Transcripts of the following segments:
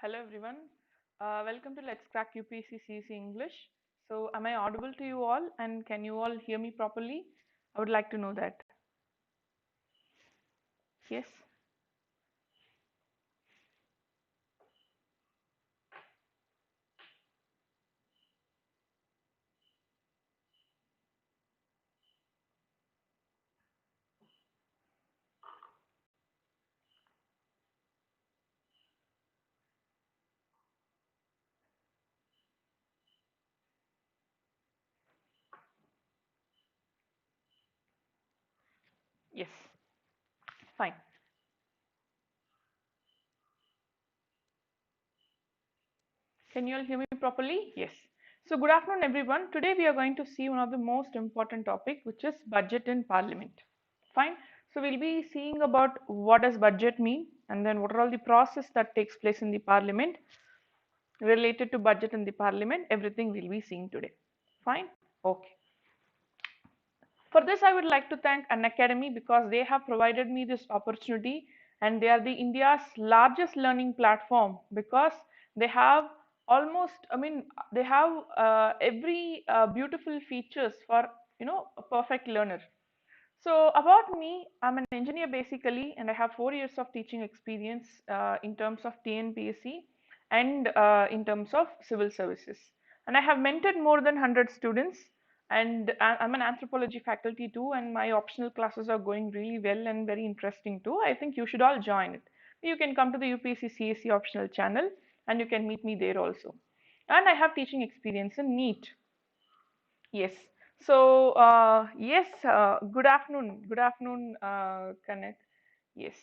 Hello everyone. Welcome to Let's Crack UPSC CSE English. So, am I audible to you all and can you all hear me properly? I would like to know that. Yes? Yes. Fine. Can you all hear me properly? Yes. So, good afternoon everyone. Today we are going to see one of the most important topic, which is budget in parliament. Fine. So, we'll be seeing about what does budget mean and then what are all the process that takes place in the parliament related to budget in the parliament. Everything we'll be seeing today. Fine. Okay. For this, I would like to thank Unacademy because they have provided me this opportunity and they are the India's largest learning platform because they have they have every beautiful features for, a perfect learner. So about me, I'm an engineer basically, and I have 4 years of teaching experience in terms of TNPSC and in terms of civil services. And I have mentored more than 100 students, and I'm an anthropology faculty too, and my optional classes are going really well and very interesting too. I think you should all join it. You can come to the UPSC CSE optional channel, and you can meet me there also. And I have teaching experience in NEET. Yes. So, yes, good afternoon. Good afternoon, Connect. Yes.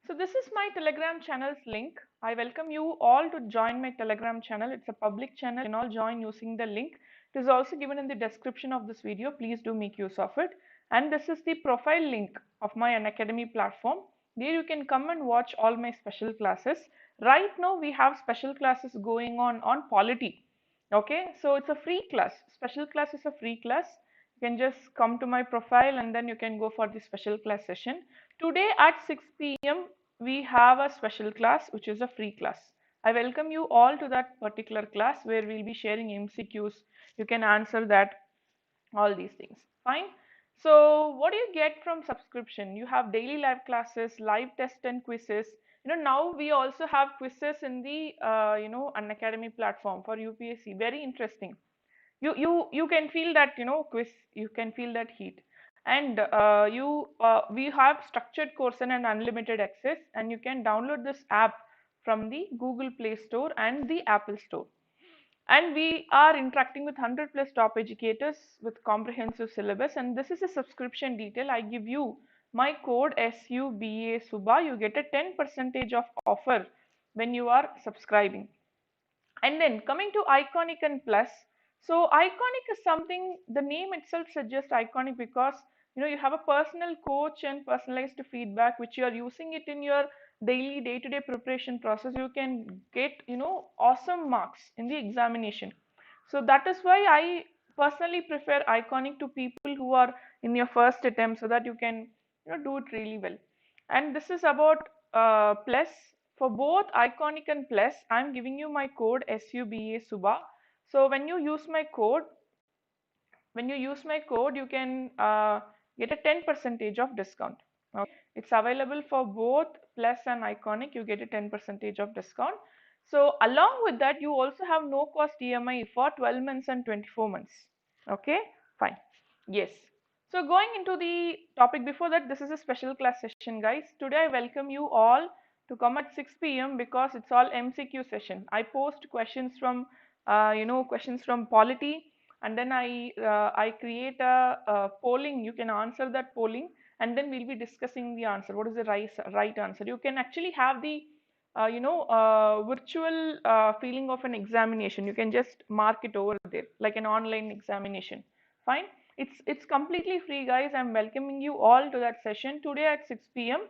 So, this is my Telegram channel's link. I welcome you all to join my Telegram channel. It's a public channel. You can all join using the link. It is also given in the description of this video. Please do make use of it. And this is the profile link of my Unacademy platform. There you can come and watch all my special classes. Right now, we have special classes going on polity. Okay, so it's a free class. Special class is a free class. You can just come to my profile and then you can go for the special class session. Today at 6 p.m. we have a special class which is a free class. I welcome you all to that particular class where we'll be sharing MCQs. You can answer that, all these things. Fine. So what do you get from subscription? You have daily live classes, live tests and quizzes. Now we also have quizzes in the Unacademy platform for UPSC. Very interesting. You can feel that, quiz. You can feel that heat. And we have structured course and an unlimited access, and you can download this app from the Google Play Store and the Apple Store. And we are interacting with 100 plus top educators with comprehensive syllabus, and this is a subscription detail. I give you my code SUBA. You get a 10% of offer when you are subscribing. And then coming to iconic and plus. So iconic is something, the name itself suggests iconic because you have a personal coach and personalized feedback which you are using it in your daily day-to-day preparation process. You can get awesome marks in the examination. So that is why I personally prefer iconic to people who are in your first attempt, so that you can do it really well. And this is about plus. For both iconic and plus, I'm giving you my code SUBA. So when you use my code, you can get a 10% of discount. Okay, it's available for both plus and iconic. You get a 10% of discount. So along with that, you also have no cost EMI for 12 months and 24 months. Okay, fine. Yes. So going into the topic before that, this is a special class session, guys. Today I welcome you all to come at 6 p.m. because it's all MCQ session. I post questions from, questions from polity, and then I create a polling. You can answer that polling, and then we'll be discussing the answer. What is the right answer? You can actually have the virtual feeling of an examination. You can just mark it over there like an online examination. Fine. It's completely free, guys. I'm welcoming you all to that session today at 6 p.m.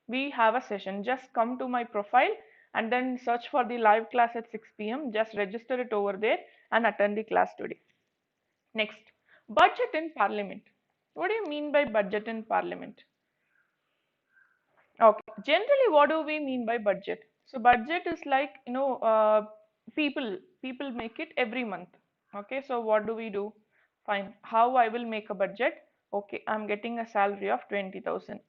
We have a session. Just come to my profile and then search for the live class at 6 p.m. Just register it over there and attend the class today. Next, budget in parliament. What do you mean by budget in parliament? Okay. Generally, what do we mean by budget? So budget is like, people make it every month. Okay. So what do we do? Fine. How I will make a budget? Okay. I'm getting a salary of 20,000.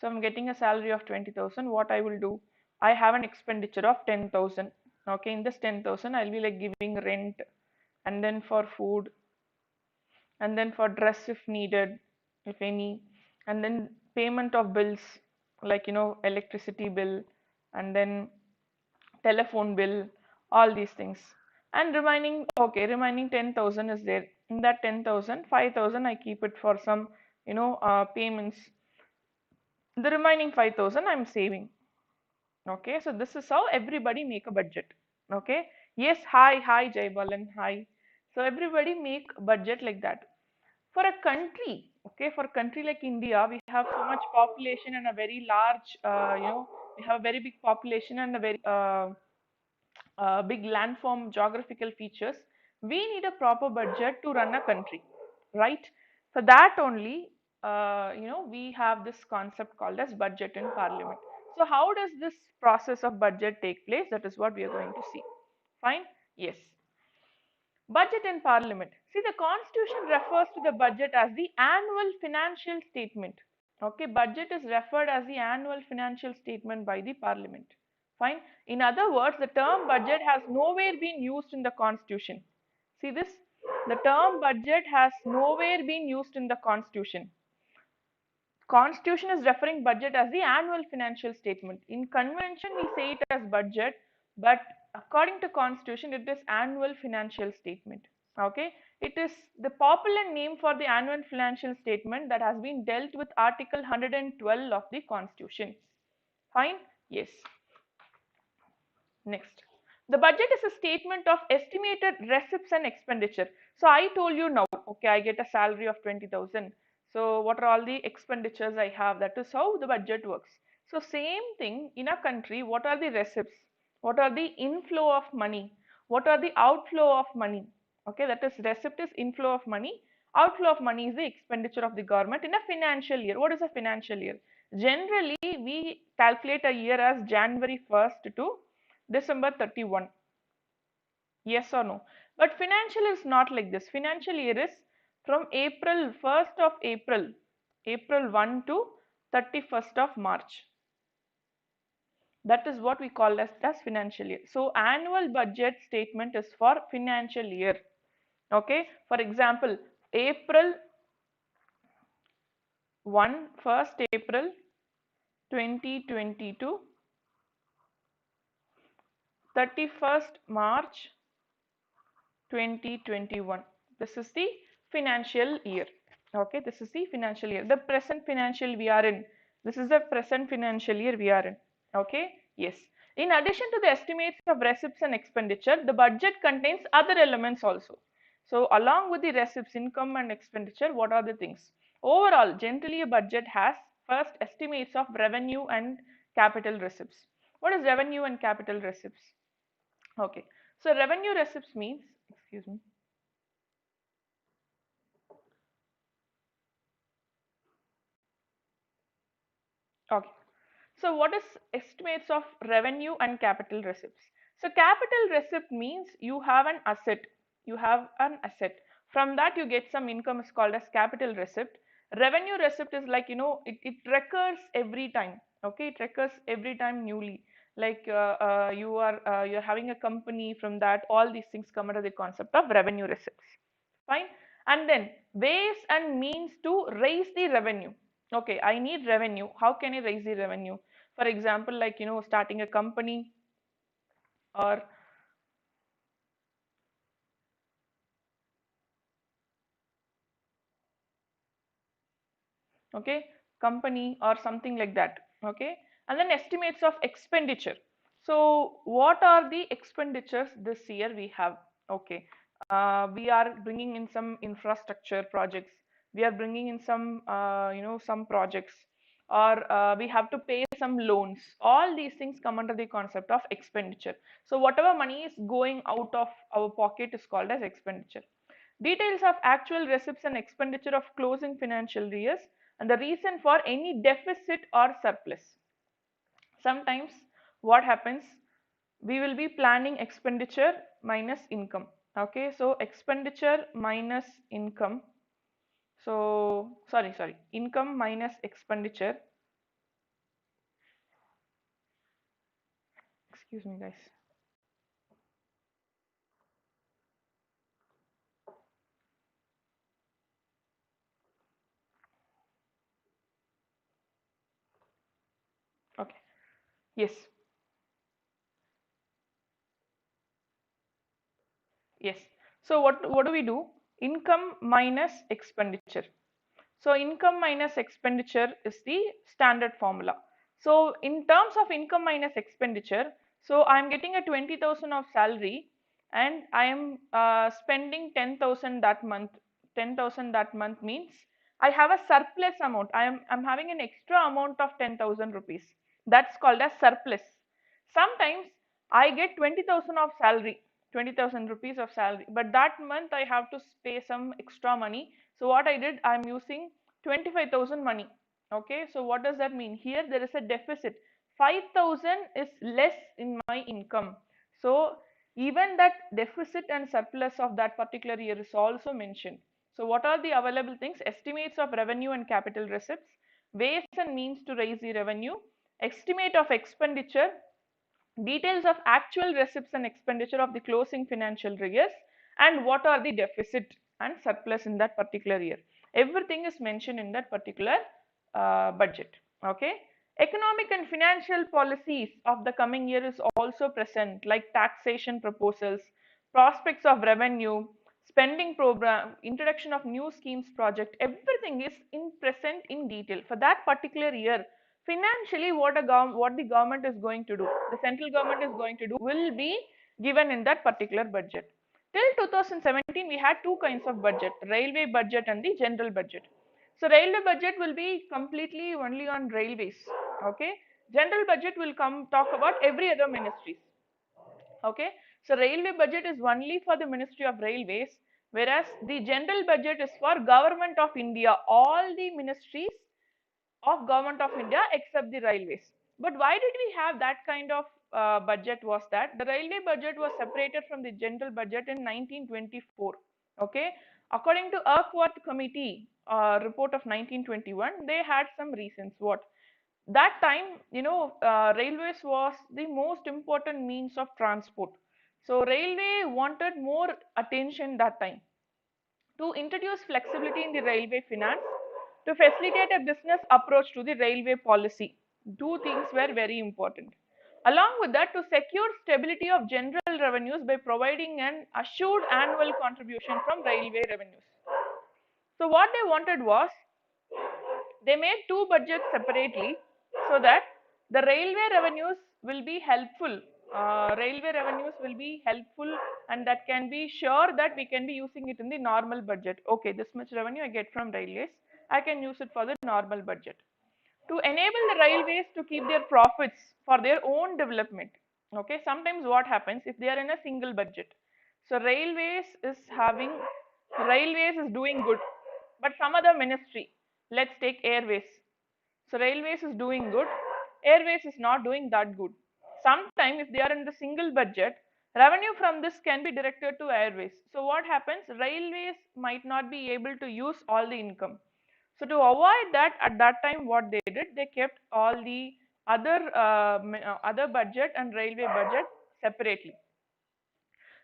So I'm getting a salary of 20,000. What I will do? I have an expenditure of 10,000. Okay. In this 10,000, I'll be like giving rent, and then for food, and then for dress if needed, if any, and then payment of bills like, electricity bill, and then telephone bill, all these things. And remaining, okay, remaining 10,000 is there. In that 10,000, 5,000 I keep it for some, payments. The remaining 5,000 I'm saving. Okay, so this is how everybody make a budget. Okay, yes, hi Jai Balan, hi. So everybody make budget like that. For a country, okay, for a country like India, we have so much population and a very large, we have a very big population and a very big landform geographical features. We need a proper budget to run a country, right? For that only, we have this concept called as budget in parliament. So how does this process of budget take place? That is what we are going to see. Fine? Yes. Budget in Parliament. See, the Constitution refers to the budget as the annual financial statement. Okay, budget is referred as the annual financial statement by the Parliament. Fine. In other words, the term budget has nowhere been used in the Constitution. See this? The term budget has nowhere been used in the Constitution. Constitution is referring budget as the annual financial statement. In convention, we say it as budget, but according to Constitution, it is annual financial statement. Okay, it is the popular name for the annual financial statement that has been dealt with Article 112 of the Constitution. Fine? Yes. Next, the budget is a statement of estimated receipts and expenditure. So I told you now, okay, I get a salary of 20,000. So what are all the expenditures I have? That is how the budget works. So same thing in a country, what are the receipts? What are the inflow of money? What are the outflow of money? Okay, that is receipt is inflow of money. Outflow of money is the expenditure of the government in a financial year. What is a financial year? Generally, we calculate a year as January 1st to December 31. Yes or no? But financial is not like this. Financial year is from April 1st of April 1 to 31st of March. That is what we call as financial year. So annual budget statement is for financial year. Okay. For example, April 1st April 2020 to 31st March 2021. This is the financial year. Okay, this is the financial year. The present financial we are in. This is the present financial year we are in. Okay, yes. In addition to the estimates of receipts and expenditure, the budget contains other elements also. So, along with the receipts, income and expenditure, what are the things? Overall, generally a budget has first estimates of revenue and capital receipts. What is revenue and capital receipts? Okay, so revenue receipts means, excuse me. Okay, so what is estimates of revenue and capital receipts? So capital receipt means you have an asset. You have an asset. From that you get some income is called as capital receipt. Revenue receipt is like, it recurs every time. Okay, it recurs every time newly. Like you're having a company, from that all these things come under the concept of revenue receipts. Fine. And then ways and means to raise the revenue. Okay, I need revenue. How can I raise the revenue? For example, like, starting a company, or okay, company or something like that. Okay, and then estimates of expenditure. So what are the expenditures this year we have? Okay, we are bringing in some infrastructure projects, we are bringing in some some projects, or we have to pay some loans. All these things come under the concept of expenditure. So whatever money is going out of our pocket is called as expenditure. Details of actual receipts and expenditure of closing financial years, and the reason for any deficit or surplus. Sometimes what happens, we will be planning expenditure minus income. Okay, so expenditure minus income. So sorry, income minus expenditure. Excuse me, guys. Okay, yes, yes. So what do we do? Income minus expenditure. So income minus expenditure is the standard formula. So in terms of income minus expenditure, so I am getting a 20,000 of salary and I am spending 10,000 that month. 10,000 that month means I have a surplus amount. I'm having an extra amount of 10,000 rupees. That's called as surplus. Sometimes I get 20,000 of salary, 20,000 rupees of salary, but that month I have to pay some extra money. So what I did, I'm using 25,000 money. Okay, so what does that mean? Here there is a deficit. 5,000 is less in my income. So even that deficit and surplus of that particular year is also mentioned. So what are the available things? Estimates of revenue and capital receipts, ways and means to raise the revenue, estimate of expenditure, details of actual receipts and expenditure of the closing financial years, and what are the deficit and surplus in that particular year. Everything is mentioned in that particular budget. Okay. Economic and financial policies of the coming year is also present, like taxation proposals, prospects of revenue, spending program, introduction of new schemes project. Everything is in present in detail for that particular year. Financially, what the government is going to do, the central government is going to do, will be given in that particular budget. Till 2017, we had two kinds of budget: railway budget and the general budget. So railway budget will be completely only on railways. Okay, general budget will come talk about every other ministries. Okay, so railway budget is only for the Ministry of Railways, whereas the general budget is for Government of India, all the ministries of Government of India except the railways. But why did we have that kind of budget? Was that the railway budget was separated from the general budget in 1924. Okay, according to Urquhart Committee report of 1921, they had some reasons. What? That time, railways was the most important means of transport. So railway wanted more attention that time to introduce flexibility in the railway finance, to facilitate a business approach to the railway policy. Two things were very important. Along with that, to secure stability of general revenues by providing an assured annual contribution from railway revenues. So what they wanted was, they made two budgets separately so that the railway revenues will be helpful. Railway revenues will be helpful, and that can be sure that we can be using it in the normal budget. Okay, this much revenue I get from railways, I can use it for the normal budget. To enable the railways to keep their profits for their own development. Okay, sometimes what happens if they are in a single budget? So railways is doing good, but some other ministry, let's take airways. So railways is doing good, airways is not doing that good. Sometimes if they are in the single budget, revenue from this can be directed to airways. So what happens? Railways might not be able to use all the income. So to avoid that, at that time what they did, they kept all the other budget and railway budget separately.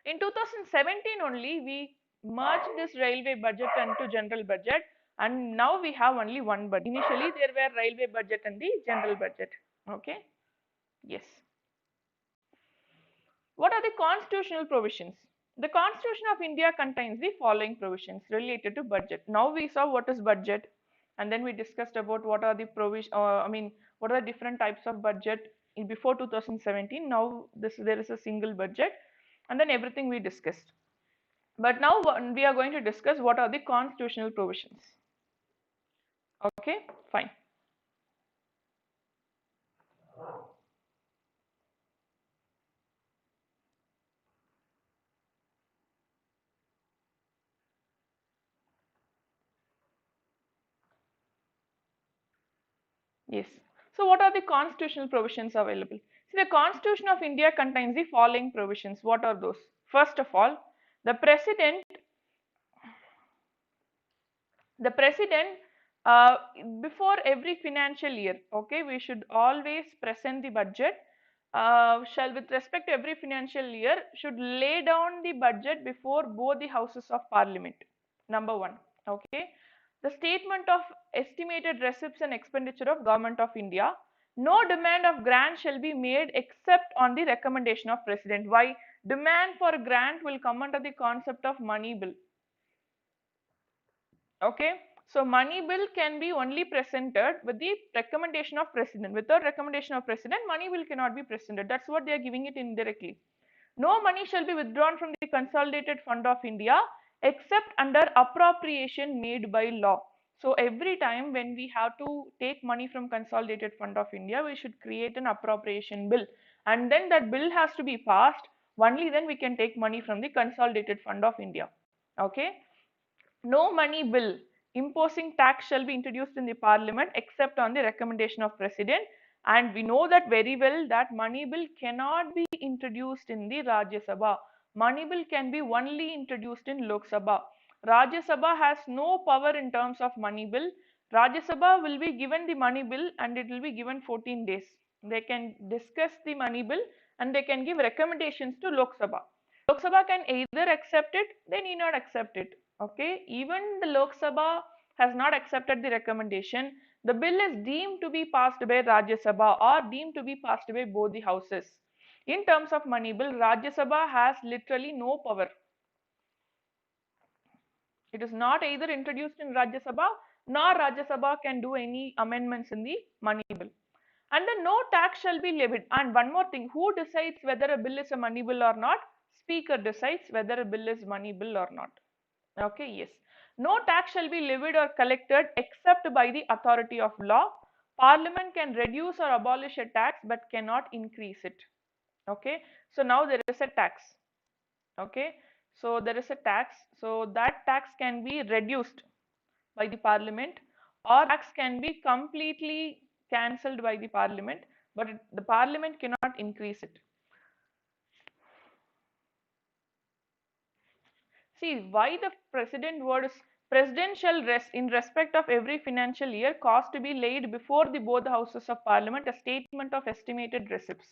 In 2017 only, we merged this railway budget into general budget, and now we have only one budget. Initially, there were railway budget and the general budget. Okay. Yes. What are the constitutional provisions? The Constitution of India contains the following provisions related to budget. Now we saw what is budget, and then we discussed about what are the what are the different types of budget in before 2017. Now there is a single budget, and then everything we discussed. But now we are going to discuss what are the constitutional provisions. Okay, fine. Yes. So what are the constitutional provisions available? See, the Constitution of India contains the following provisions. What are those? First of all, the president the president uh, before every financial year, okay, we should always present the budget, shall with respect to every financial year should lay down the budget before both the houses of parliament. Number one, okay, the statement of estimated receipts and expenditure of government of India. No demand of grant shall be made except on the recommendation of president. Why? Demand for grant will come under the concept of money bill. Okay, so money bill can be only presented with the recommendation of president. Without recommendation of president, money bill cannot be presented. That's what they are giving it indirectly. No money shall be withdrawn from the consolidated fund of India except under appropriation made by law. So every time when we have to take money from consolidated fund of India, we should create an appropriation bill, and then that bill has to be passed. Only then we can take money from the consolidated fund of India. Okay, no money bill imposing tax shall be introduced in the parliament except on the recommendation of president, and we know that very well that money bill cannot be introduced in the Rajya Sabha. Money bill can be only introduced in Lok Sabha. Rajya Sabha has no power in terms of money bill. Rajya Sabha will be given the money bill and it will be given 14 days. They can discuss the money bill and they can give recommendations to Lok Sabha. Lok Sabha can either accept it, they need not accept it. Okay, even the Lok Sabha has not accepted the recommendation, the bill is deemed to be passed by Rajya Sabha or deemed to be passed by both the houses. In terms of money bill, Rajya Sabha has literally no power. It is not either introduced in Rajya Sabha nor Rajya Sabha can do any amendments in the money bill. And then no tax shall be levied. And one more thing, who decides whether a bill is a money bill or not? Speaker decides whether a bill is money bill or not. Okay, yes. No tax shall be levied or collected except by the authority of law. Parliament can reduce or abolish a tax but cannot increase it. Okay, so now there is a tax. Okay, so there is a tax. So that tax can be reduced by the parliament or tax can be completely cancelled by the parliament, but the parliament cannot increase it. See, why the president word is president shall rest in respect of every financial year cause to be laid before the both houses of parliament a statement of estimated receipts.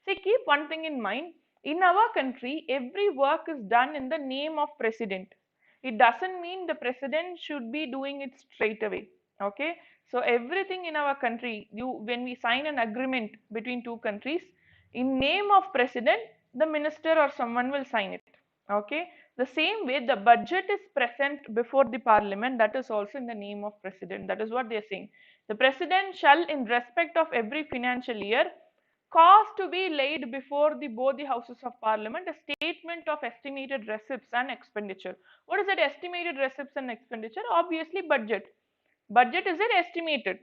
See, keep one thing in mind. In our country, every work is done in the name of president. It doesn't mean the president should be doing it straight away. Okay, so everything in our country, when we sign an agreement between two countries, in name of president, the minister or someone will sign it. Okay, the same way the budget is present before the parliament, that is also in the name of president. That is what they are saying. The president shall in respect of every financial year cause to be laid before the both the houses of parliament a statement of estimated receipts and expenditure. What is that estimated receipts and expenditure? Obviously budget. Budget is it estimated.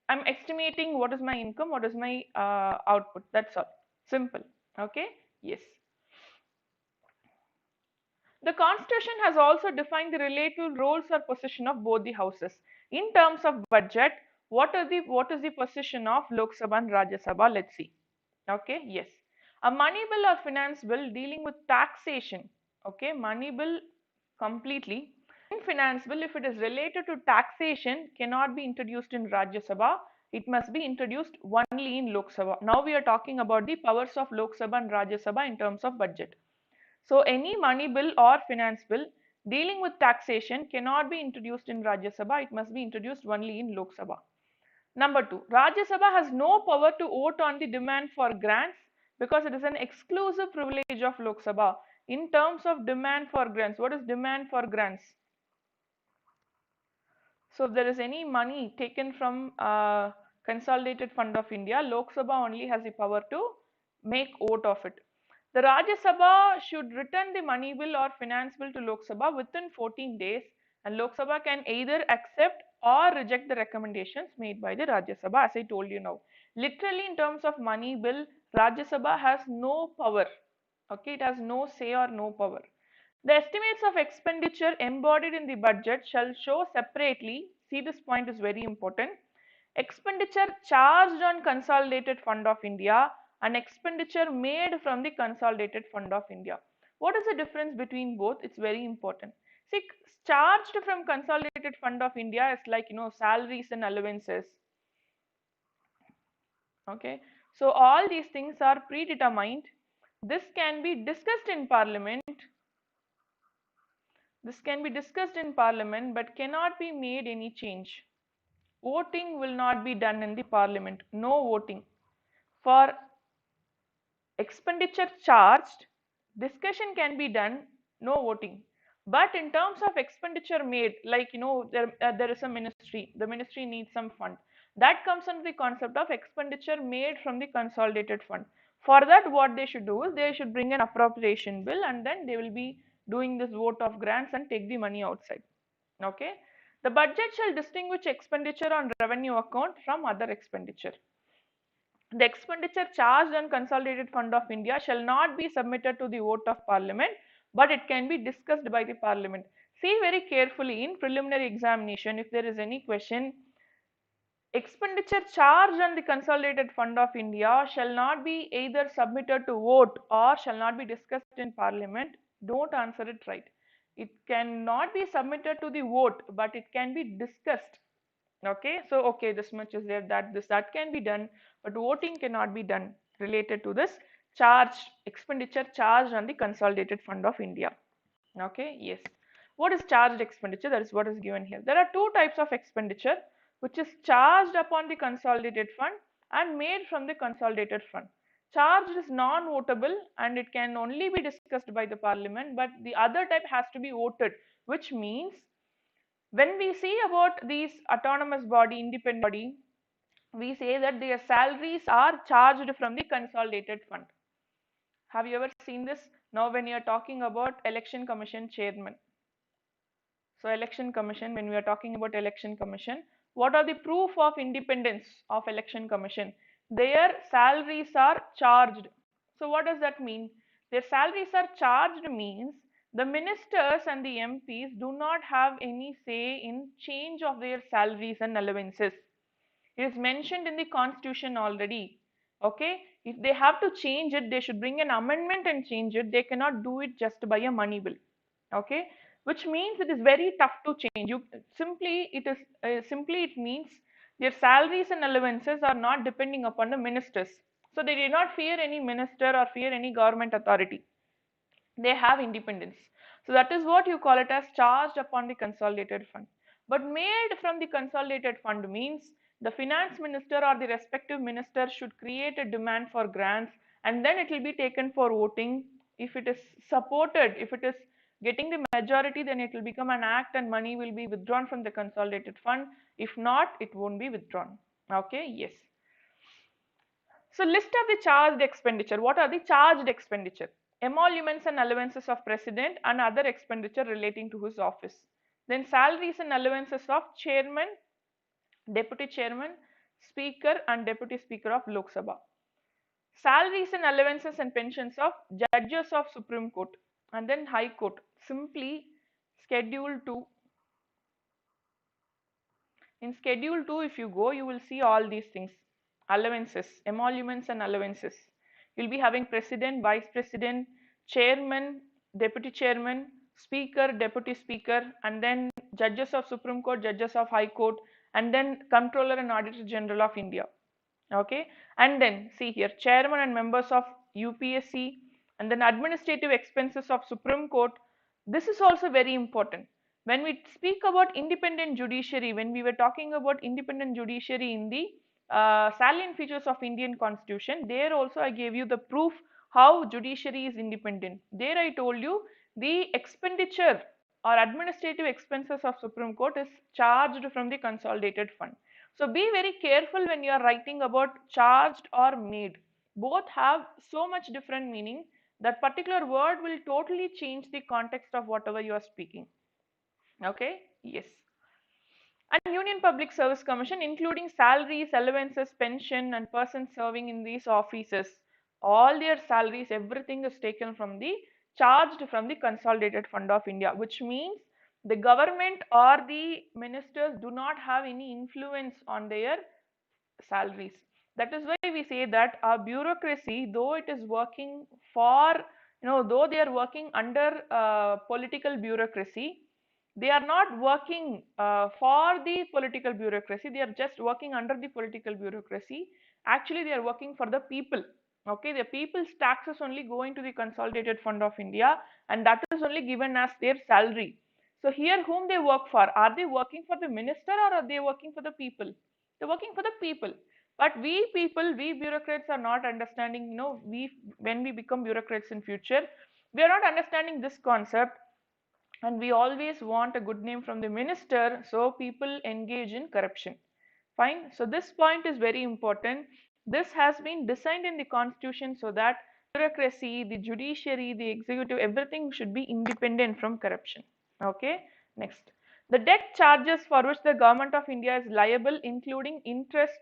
I'm estimating what is my income, what is my output. That's all. Simple. Okay. Yes. The constitution has also defined the relative roles or position of both the houses. In terms of budget, what is the position of Lok Sabha and Rajya Sabha? Let's see. Okay, yes. A money bill or finance bill dealing with taxation. Okay, money bill completely. In finance bill, if it is related to taxation, cannot be introduced in Rajya Sabha. It must be introduced only in Lok Sabha. Now we are talking about the powers of Lok Sabha and Rajya Sabha in terms of budget. So any money bill or finance bill dealing with taxation cannot be introduced in Rajya Sabha. It must be introduced only in Lok Sabha. Number two, Rajya Sabha has no power to vote on the demand for grants because it is an exclusive privilege of Lok Sabha. In terms of demand for grants, what is demand for grants? So if there is any money taken from Consolidated Fund of India, Lok Sabha only has the power to make vote of it. The Rajya Sabha should return the money bill or finance bill to Lok Sabha within 14 days, and Lok Sabha can either accept or reject the recommendations made by the Rajya Sabha, as I told you now. Literally in terms of money bill, Rajya Sabha has no power. Okay, it has no say or no power. The estimates of expenditure embodied in the budget shall show separately, see this point is very important, Expenditure charged on Consolidated Fund of India and expenditure made from the Consolidated Fund of India. What is the difference between both? It's very important. See, charged from Consolidated Fund of India is like, salaries and allowances. Okay, so all these things are predetermined. This can be discussed in Parliament. This can be discussed in Parliament but cannot be made any change. Voting will not be done in the Parliament. No voting. For expenditure charged, discussion can be done, no voting. But in terms of expenditure made, like there is a ministry, the ministry needs some fund. That comes under the concept of expenditure made from the consolidated fund. For that, what they should do is they should bring an appropriation bill and then they will be doing this vote of grants and take the money outside. Okay. The budget shall distinguish expenditure on revenue account from other expenditure. The expenditure charged on Consolidated Fund of India shall not be submitted to the vote of Parliament, but it can be discussed by the Parliament. See very carefully in preliminary examination if there is any question. Expenditure charged on the Consolidated Fund of India shall not be either submitted to vote or shall not be discussed in Parliament. Don't answer it right. It cannot be submitted to the vote, but it can be discussed. Okay, so okay, this much is there, that can be done, but voting cannot be done related to this expenditure charged on the Consolidated Fund of India. Okay, yes. What is charged expenditure? That is what is given here. There are two types of expenditure, which is charged upon the Consolidated Fund and made from the Consolidated Fund. Charged is non-votable and it can only be discussed by the Parliament, but the other type has to be voted, which means when we see about these autonomous body, independent body, we say that their salaries are charged from the consolidated fund. Have you ever seen this? Now when you are talking about election commission chairman, so election commission, when we are talking about election commission, what are the proof of independence of election commission? Their salaries are charged. So what does that mean? Their salaries are charged means the ministers and the MPs do not have any say in change of their salaries and allowances. It is mentioned in the constitution already. Okay, if they have to change it, they should bring an amendment and change it. They cannot do it just by a money bill. Okay, which means it is very tough to change. Simply it means their salaries and allowances are not depending upon the ministers. So they did not fear any minister or fear any government authority. They have independence. So that is what you call it as charged upon the consolidated fund. But made from the consolidated fund means the finance minister or the respective minister should create a demand for grants and then it will be taken for voting. If it is supported, if it is getting the majority, then it will become an act and money will be withdrawn from the consolidated fund. If not, it won't be withdrawn. Okay, yes. So list of the charged expenditure. What are the charged expenditure? Emoluments and allowances of president and other expenditure relating to his office. Then salaries and allowances of chairman, deputy chairman, speaker and deputy speaker of Lok Sabha. Salaries and allowances and pensions of judges of Supreme Court and then High Court. Simply Schedule 2. In Schedule 2, if you go, you will see all these things. Allowances, emoluments and allowances. You'll be having president, vice president, chairman, deputy chairman, speaker, deputy speaker, and then judges of Supreme Court, judges of High Court, and then Comptroller and Auditor General of India. Okay, and then see here, chairman and members of UPSC, and then administrative expenses of Supreme Court. This is also very important. When we speak about independent judiciary, when we were talking about independent judiciary in the salient features of Indian Constitution, there also I gave you the proof how judiciary is independent. There I told you the expenditure or administrative expenses of Supreme Court is charged from the consolidated fund. So be very careful when you are writing about charged or made. Both have so much different meaning that particular word will totally change the context of whatever you are speaking. Okay, yes. And Union Public Service Commission, including salaries, allowances, pension and persons serving in these offices, all their salaries, everything is taken from the charged from the Consolidated Fund of India, which means the government or the ministers do not have any influence on their salaries. That is why we say that our bureaucracy, though it is working for, though they are working under political bureaucracy, they are not working for the political bureaucracy. They are just working under the political bureaucracy. Actually, they are working for the people. Okay, the people's taxes only go into the Consolidated Fund of India, and that is only given as their salary. So here, whom they work for? Are they working for the minister or are they working for the people? They're working for the people. But we people, we bureaucrats are not understanding. We when we become bureaucrats in future, we are not understanding this concept, and we always want a good name from the minister, so people engage in corruption. Fine. So this point is very important. This has been designed in the constitution so that bureaucracy, the judiciary, the executive, everything should be independent from corruption. Okay. Next. The debt charges for which the government of India is liable, including interest,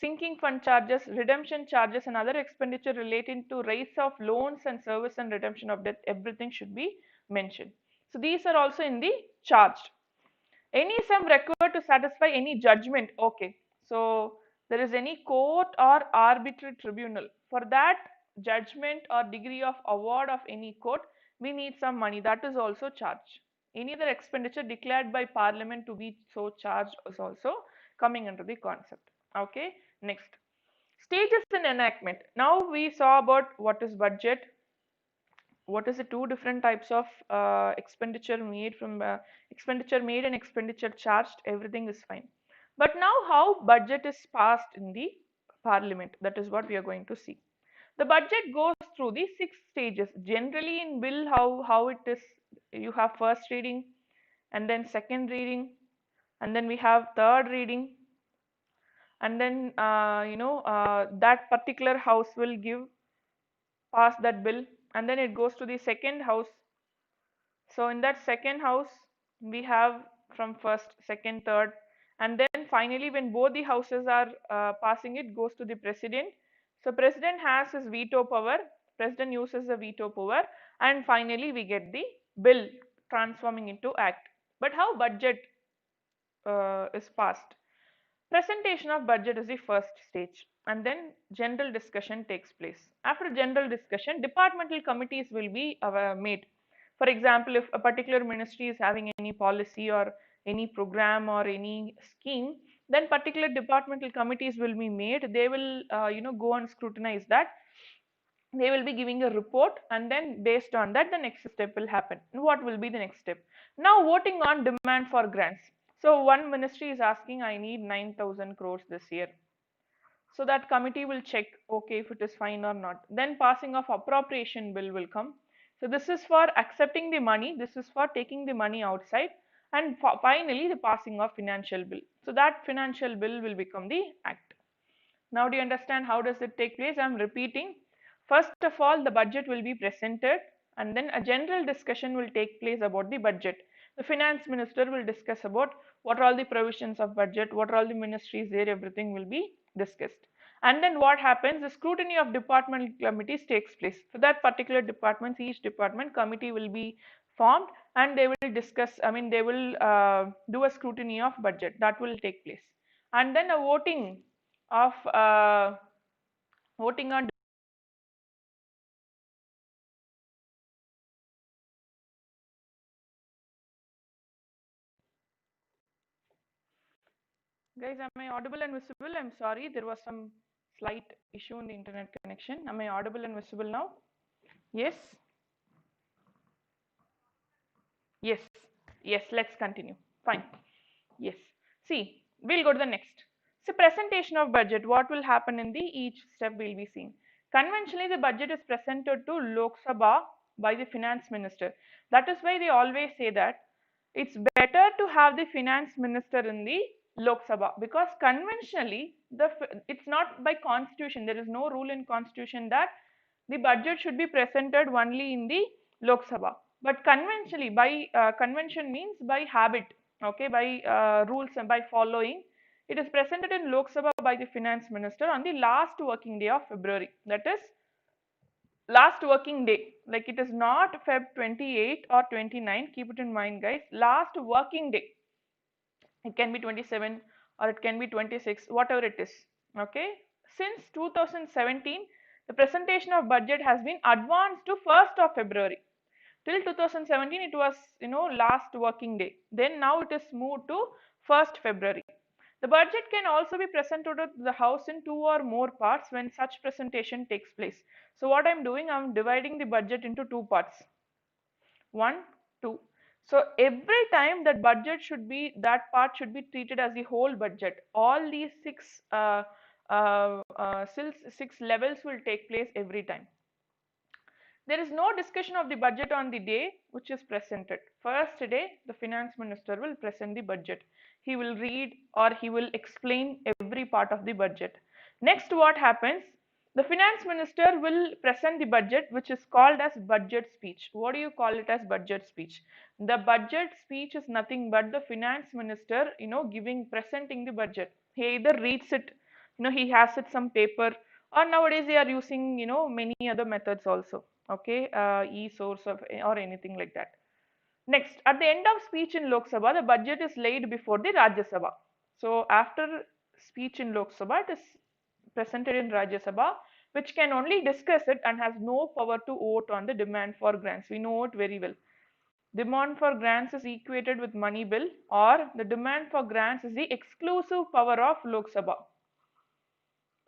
sinking fund charges, redemption charges, and other expenditure relating to raise of loans and service and redemption of debt, everything should be mentioned. So these are also in the charged. Any sum required to satisfy any judgment. Okay, so there is any court or arbitrary tribunal. For that judgment or degree of award of any court, we need some money. That is also charged. Any other expenditure declared by parliament to be so charged is also coming under the concept. Okay, next. Stages in enactment. Now we saw about what is budget, what is the two different types of expenditure made from expenditure made and expenditure charged, everything is fine. But now how budget is passed in the parliament, that is what we are going to see. The budget goes through the 6 stages. Generally in bill, how it is, you have first reading, and then second reading, and then we have third reading, and then that particular house will give pass that bill, and then it goes to the second house. So in that second house, we have from first, second, third, and then finally when both the houses are passing, it goes to the president. So president has his veto power, president uses the veto power, and finally we get the bill transforming into act. But how budget is passed? Presentation of budget is the first stage, and then general discussion takes place. After general discussion, departmental committees will be made. For example, if a particular ministry is having any policy or any program or any scheme, then particular departmental committees will be made. They will go and scrutinize that. They will be giving a report, and then based on that the next step will happen. What will be the next step? Now voting on demand for grants. So one ministry is asking, I need 9,000 crores this year. So that committee will check, okay, if it is fine or not. Then passing of appropriation bill will come. So this is for accepting the money, this is for taking the money outside, and finally the passing of financial bill. So that financial bill will become the act. Now do you understand how does it take place? I am repeating. First of all, the budget will be presented, and then a general discussion will take place about the budget. The finance minister will discuss about what are all the provisions of budget, what are all the ministries there, everything will be discussed. And then what happens? The scrutiny of departmental committees takes place. For that particular department, each department committee will be formed, and they will discuss, they will do a scrutiny of budget. That will take place. And then a of voting on. Guys, am I audible and visible? I'm sorry, there was some slight issue in the internet connection. Am I audible and visible now? Yes? Yes. Yes, let's continue. Fine. Yes. See, we'll go to the next. So presentation of budget, what will happen in the each step we'll be seeing. Conventionally, the budget is presented to Lok Sabha by the finance minister. That is why they always say that it's better to have the finance minister in the Lok Sabha, because conventionally it's not by constitution. There is no rule in constitution that the budget should be presented only in the Lok Sabha. But conventionally, by convention means by habit, okay, by rules and by following, it is presented in Lok Sabha by the finance minister on the last working day of February. That is last working day. Like it is not Feb 28 or 29. Keep it in mind, guys. Last working day. It can be 27 or it can be 26, whatever it is. Okay, since 2017, the presentation of budget has been advanced to 1st of February. Till 2017, it was last working day. Then now it is moved to 1st February. The budget can also be presented to the House in two or more parts when such presentation takes place. So what I'm doing, I'm dividing the budget into two parts. 1, 2. So every time that budget should be, that part should be treated as the whole budget. All these six levels will take place every time. There is no discussion of the budget on the day which is presented. First day, the finance minister will present the budget. He will read or he will explain every part of the budget. Next, what happens? The finance minister will present the budget, which is called as budget speech. What do you call it as budget speech? The budget speech is nothing but the finance minister, presenting the budget. He either reads it, he has it some paper, or nowadays they are using, many other methods also. Okay, e-source of or anything like that. Next, at the end of speech in Lok Sabha, the budget is laid before the Rajya Sabha. So after speech in Lok Sabha, it is presented in Rajya Sabha, which can only discuss it and has no power to vote on the demand for grants. We know it very well. Demand for grants is equated with money bill, or the demand for grants is the exclusive power of Lok Sabha.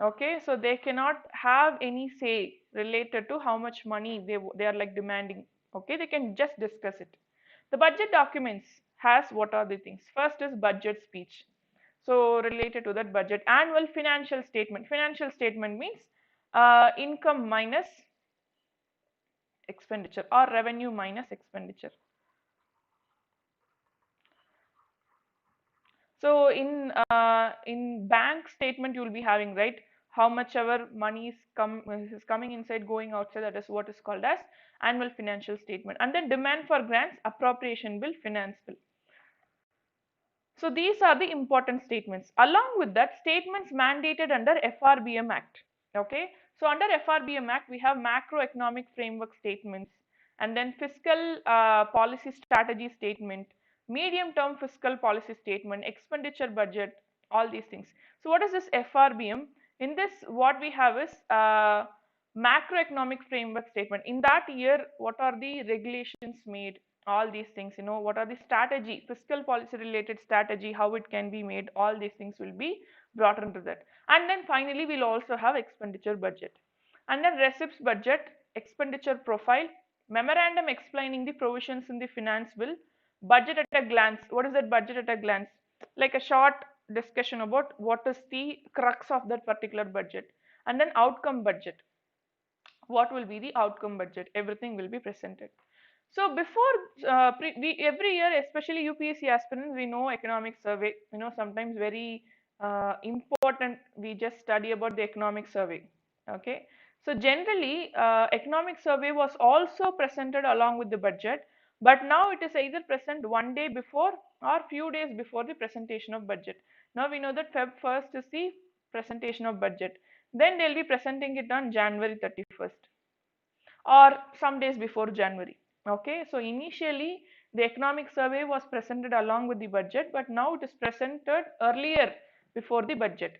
Okay, so they cannot have any say related to how much money they are like demanding. Okay, they can just discuss it. The budget documents has what are the things? First is budget speech. So related to that budget, annual financial statement. Financial statement means income minus expenditure or revenue minus expenditure. So in bank statement you will be having, right, how much our money is coming inside, going outside. That is what is called as annual financial statement. And then demand for grants, appropriation bill, finance bill. So these are the important statements. Along with that, statements mandated under FRBM Act. Okay, so under FRBM Act we have macroeconomic framework statements, and then fiscal policy strategy statement, medium term fiscal policy statement, expenditure budget, all these things. So what is this FRBM? In this, what we have is macroeconomic framework statement. In that year, what are the regulations made? All these things, what are the strategy, fiscal policy related strategy, how it can be made, all these things will be brought into that. And then finally we'll also have expenditure budget, and then receipts budget, expenditure profile, memorandum explaining the provisions in the finance bill, budget at a glance. What is that budget at a glance? Like a short discussion about what is the crux of that particular budget. And then outcome budget, what will be the outcome budget, everything will be presented. So before every year, especially UPSC aspirants, we know economic survey, sometimes very important, we just study about the economic survey. Okay, so generally economic survey was also presented along with the budget, but now it is either present one day before or few days before the presentation of budget. Now we know that Feb 1st is the presentation of budget, then they'll be presenting it on January 31st or some days before January. Okay, so initially the economic survey was presented along with the budget, but now it is presented earlier before the budget.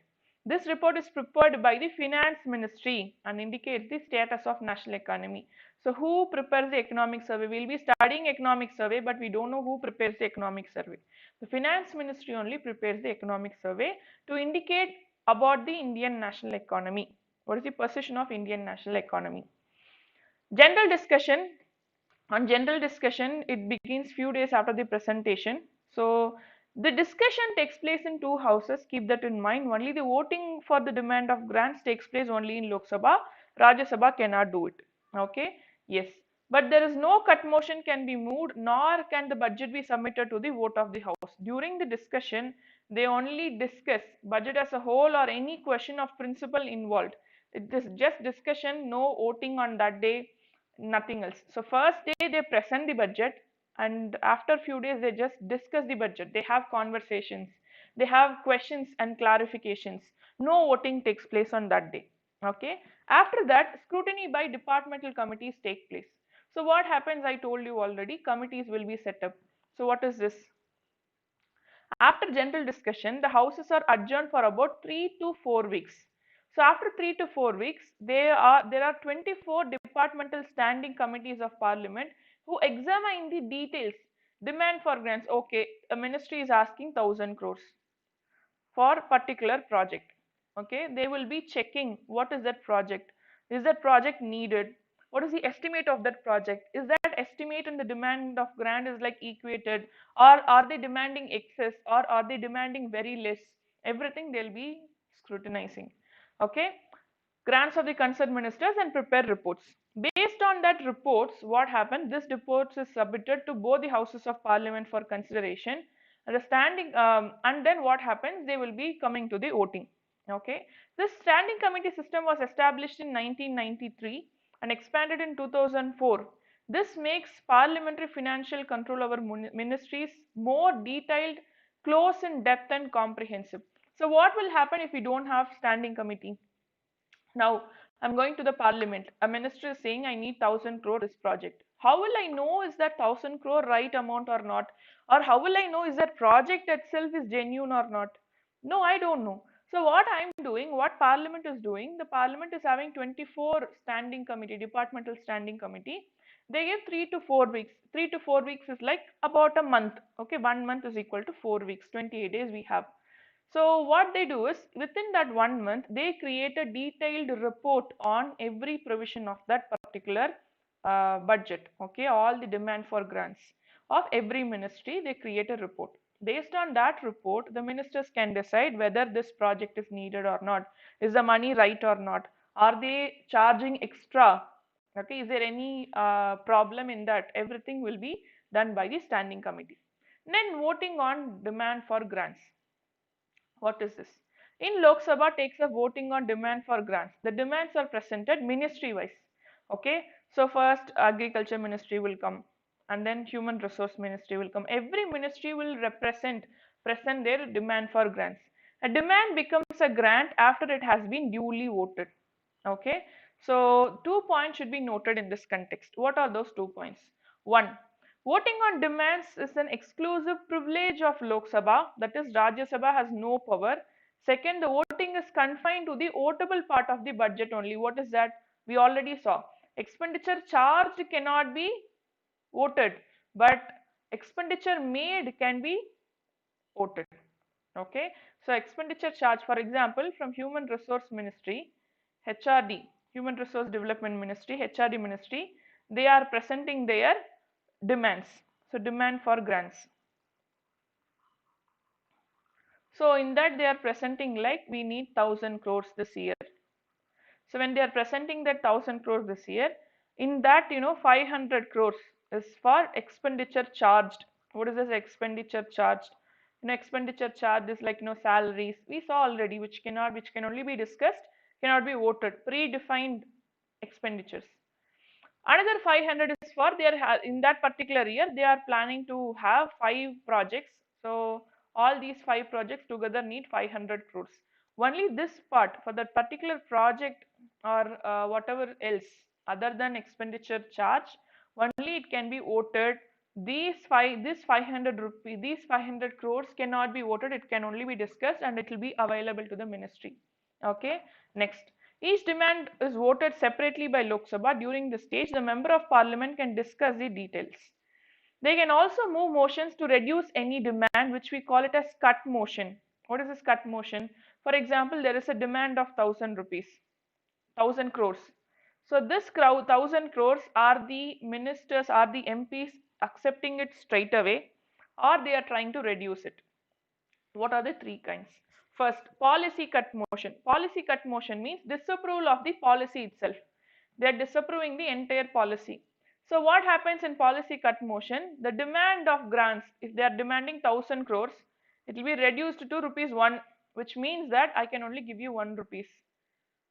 This report is prepared by the finance ministry and indicates the status of national economy. So who prepares the economic survey? We will be studying economic survey, but we don't know who prepares the economic survey. The finance ministry only prepares the economic survey to indicate about the Indian national economy. What is the position of Indian national economy? General discussion. On general discussion, it begins few days after the presentation. So the discussion takes place in two houses. Keep that in mind. Only the voting for the demand of grants takes place only in Lok Sabha. Rajya Sabha cannot do it. Okay. Yes. But there is no cut motion can be moved, nor can the budget be submitted to the vote of the House. During the discussion, they only discuss budget as a whole or any question of principle involved. It is just discussion, no voting on that day, nothing else. So first day they present the budget, and after few days they just discuss the budget. They have conversations, they have questions and clarifications. No voting takes place on that day. Okay. After that, scrutiny by departmental committees take place. So what happens, I told you already, committees will be set up. So what is this? After general discussion, the houses are adjourned for about 3 to 4 weeks. So after 3 to 4 weeks, there are 24 departmental standing committees of parliament who examine the details. Demand for grants. Okay, a ministry is asking 1,000 crores for particular project. Okay, they will be checking what is that project. Is that project needed? What is the estimate of that project? Is that estimate and the demand of grant is like equated, or are they demanding excess, or are they demanding very less? Everything they'll be scrutinizing. Okay, grants of the concerned ministers and prepare reports. Based on that reports, what happened? This reports is submitted to both the houses of parliament for consideration. And then what happens? They will be coming to the voting. Okay, this standing committee system was established in 1993 and expanded in 2004. This makes parliamentary financial control over ministries more detailed, close in depth and comprehensive. So what will happen if we don't have standing committee? Now, I'm going to the parliament. A minister is saying, I need 1,000 crore this project. How will I know is that 1,000 crore right amount or not? Or how will I know is that project itself is genuine or not? No, I don't know. So what I'm doing, what parliament is doing, the parliament is having 24 standing committee, departmental standing committee. They give 3 to 4 weeks. 3 to 4 weeks is like about a month. Okay, 1 month is equal to 4 weeks, 28 days we have. So what they do is within that 1 month, they create a detailed report on every provision of that particular budget. Okay, all the demand for grants of every ministry, they create a report. Based on that report, the ministers can decide whether this project is needed or not. Is the money right or not? Are they charging extra? Okay, is there any problem in that? Everything will be done by the standing committee. Then voting on demand for grants. What is this? In Lok Sabha takes a voting on demand for grants. The demands are presented ministry wise. Okay, so first agriculture ministry will come, and then human resource ministry will come. Every ministry will present their demand for grants. A demand becomes a grant after it has been duly voted. Okay, so 2 points should be noted in this context. What are those 2 points? One, voting on demands is an exclusive privilege of Lok Sabha, that is, Rajya Sabha has no power. Second, the voting is confined to the votable part of the budget only. What is that? We already saw. Expenditure charged cannot be voted, but expenditure made can be voted. Okay, so expenditure charge, for example, from Human Resource Ministry, HRD, Human Resource Development Ministry, HRD Ministry, they are presenting their demands. So demand for grants. So in that they are presenting like we need 1,000 crores this year. So when they are presenting that 1,000 crores this year, in that 500 crores is for expenditure charged. What is this expenditure charged? Expenditure charge is like salaries. We saw already, which can only be discussed, cannot be voted. Predefined expenditures. Another 500 is for their in that particular year they are planning to have 5 projects. So all these 5 projects together need 500 crores. Only this part for that particular project or whatever else other than expenditure charge, only it can be voted. This 500 rupee, these 500 crores cannot be voted. It can only be discussed and it will be available to the ministry. Okay, next. Each demand is voted separately by Lok Sabha. During the stage, the member of parliament can discuss the details. They can also move motions to reduce any demand, which we call it as cut motion. What is this cut motion? For example, there is a demand of 1,000 rupees, 1,000 crores. So this crowd, 1,000 crores, are the ministers, are the MPs accepting it straight away, or they are trying to reduce it? What are the 3 kinds? First, policy cut motion. Policy cut motion means disapproval of the policy itself. They are disapproving the entire policy. So what happens in policy cut motion? The demand of grants, if they are demanding 1,000 crores, it will be reduced to rupees 1, which means that I can only give you 1 rupees.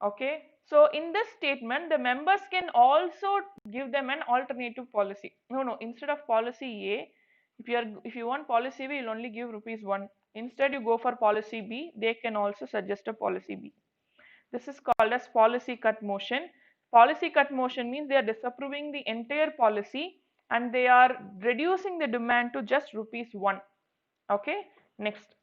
Okay, so in this statement, the members can also give them an alternative policy. No, instead of policy A, if you want policy B, you'll only give rupees 1. Instead, you go for policy B, they can also suggest a policy B. This is called as policy cut motion. Policy cut motion means they are disapproving the entire policy and they are reducing the demand to just rupees 1. Okay, Next,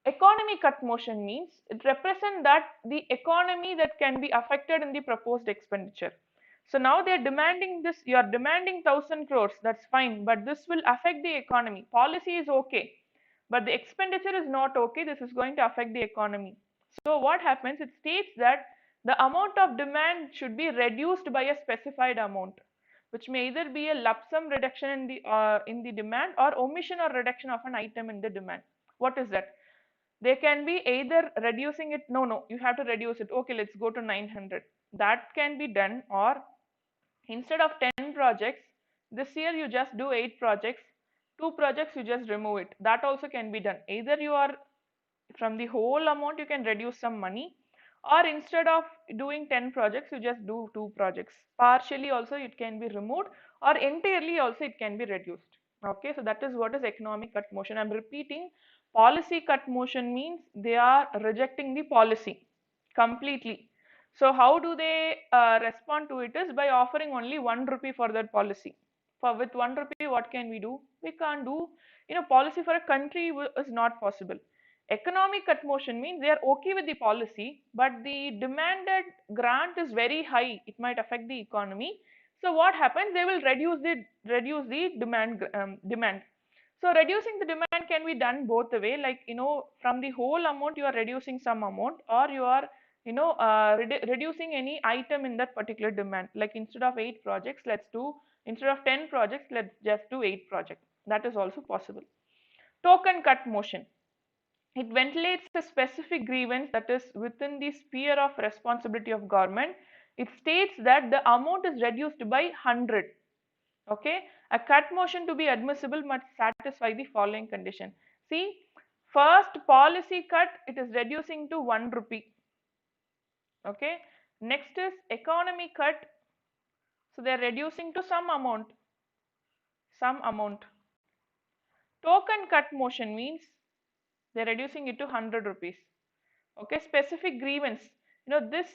economy cut motion means it represents that the economy that can be affected in the proposed expenditure. So now they are demanding this, you are demanding 1000 crores, that's fine, but this will affect the economy. Policy is okay, but the expenditure is not okay, this is going to affect the economy. So what happens, it states that the amount of demand should be reduced by a specified amount, which may either be a lump sum reduction in the demand or omission or reduction of an item in the demand. What is that? They can be either reducing it, no, you have to reduce it, okay, let's go to 900. That can be done, or instead of 10 projects, this year you just do 8 projects, 2 projects you just remove it. That also can be done. Either you are from the whole amount you can reduce some money, or instead of doing 10 projects you just do 2 projects. Partially also it can be removed, or entirely also it can be reduced. Okay, so that is what is economic cut motion. I'm repeating, policy cut motion means they are rejecting the policy completely. So how do they respond to it is by offering only 1 rupee for that policy. For with 1 rupee what can we do? We can't do, policy for a country is not possible. Economic cut motion means they are okay with the policy, but the demanded grant is very high. It might affect the economy. So what happens? They will reduce the demand. So reducing the demand can be done both the way. Like, from the whole amount you are reducing some amount, or you are reducing any item in that particular demand. Like instead of 8 projects, instead of 10 projects, let's just do 8 projects. That is also possible. Token cut motion. It ventilates a specific grievance that is within the sphere of responsibility of government. It states that the amount is reduced by 100. Okay, a cut motion to be admissible must satisfy the following condition. See, first policy cut, it is reducing to 1 rupee. Okay, next is economy cut, so they are reducing to some amount. Token cut motion means they are reducing it to 100 rupees. Okay, specific grievance, this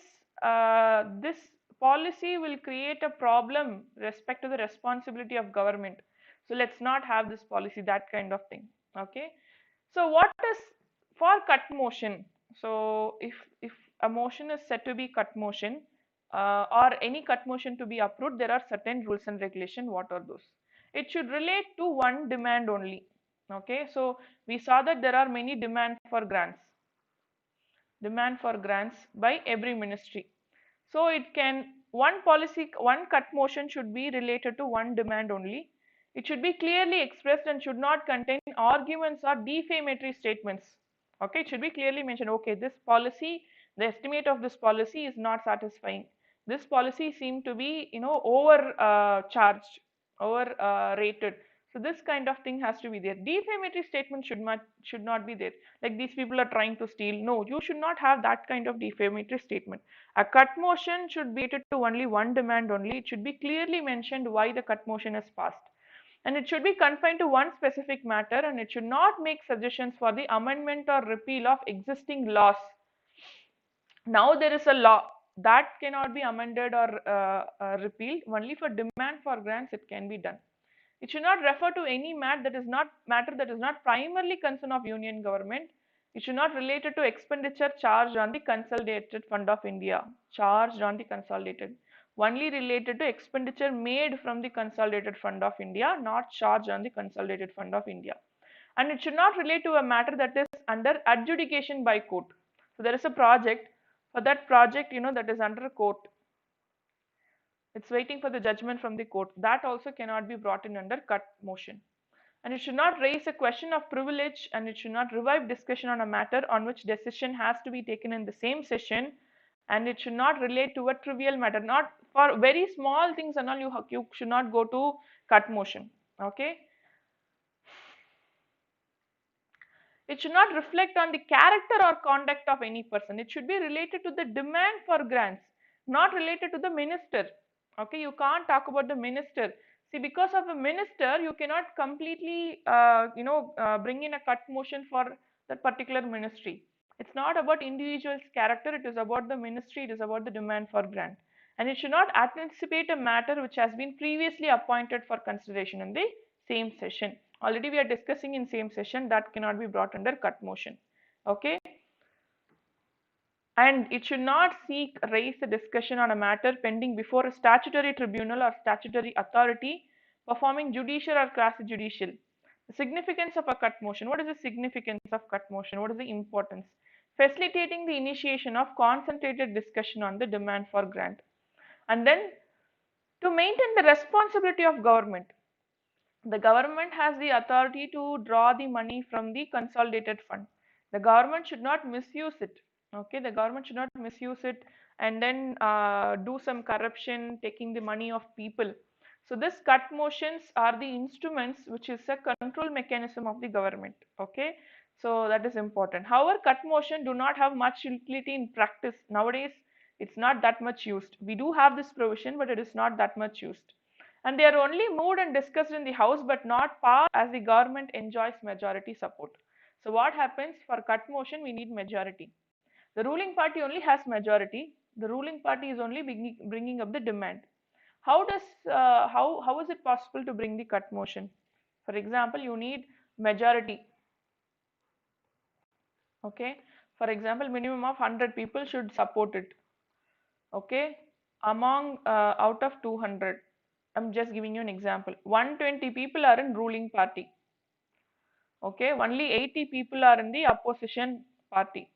policy will create a problem respect to the responsibility of government, so let's not have this policy, that kind of thing. Okay, so what is for cut motion? So if a motion is said to be cut motion, or any cut motion to be approved, there are certain rules and regulation. What are those? It should relate to one demand only. Okay, so we saw that there are many demand for grants by every ministry. So it can, one cut motion should be related to one demand only. It should be clearly expressed and should not contain arguments or defamatory statements. Okay, it should be clearly mentioned, okay, this policy, the estimate of this policy is not satisfying. This policy seemed to be, over charged, over rated. So this kind of thing has to be there. Defamatory statement should not be there. Like these people are trying to steal. No, you should not have that kind of defamatory statement. A cut motion should be related to only one demand only. It should be clearly mentioned why the cut motion is passed. And it should be confined to one specific matter, and it should not make suggestions for the amendment or repeal of existing laws. Now there is a law that cannot be amended or repealed. Only for demand for grants it can be done. It should not refer to any matter that is not primarily concern of union government. It should not relate to expenditure charged on the consolidated fund of India. Charged on the consolidated. Only related to expenditure made from the consolidated fund of India, not charged on the consolidated fund of India. And it should not relate to a matter that is under adjudication by court. So there is a project. For that project, that is under court. It's waiting for the judgment from the court. That also cannot be brought in under cut motion. And it should not raise a question of privilege, and it should not revive discussion on a matter on which decision has to be taken in the same session, and it should not relate to a trivial matter. Not for very small things and all, you should not go to cut motion. Okay. It should not reflect on the character or conduct of any person. It should be related to the demand for grants, not related to the minister. Okay, you can't talk about the minister. See, because of a minister, you cannot completely, bring in a cut motion for that particular ministry. It's not about individual's character. It is about the ministry. It is about the demand for grant. And it should not anticipate a matter which has been previously appointed for consideration in the same session. Already we are discussing in same session, that cannot be brought under cut motion. Okay. And it should not seek raise a discussion on a matter pending before a statutory tribunal or statutory authority performing judicial or quasi-judicial. The significance of a cut motion. What is the significance of cut motion? What is the importance? Facilitating the initiation of concentrated discussion on the demand for grant. And then to maintain the responsibility of government. The government has the authority to draw the money from the consolidated fund. The government should not misuse it. Okay, the government should not misuse it and then do some corruption, taking the money of people. So this cut motions are the instruments which is a control mechanism of the government. Okay, so that is important. However, cut motion do not have much utility in practice nowadays. It's not that much used. We do have this provision, but it is not that much used, and they are only moved and discussed in the house but not passed as the government enjoys majority support. So what happens for cut motion? We need majority. The ruling party only has majority. The ruling party is only bringing up the demand. How is it possible to bring the cut motion? For example, you need majority. Okay, for example, minimum of 100 people should support it. Okay, among out of 200, I'm just giving you an example. 120 people are in ruling party. Okay, only 80 people are in the opposition party.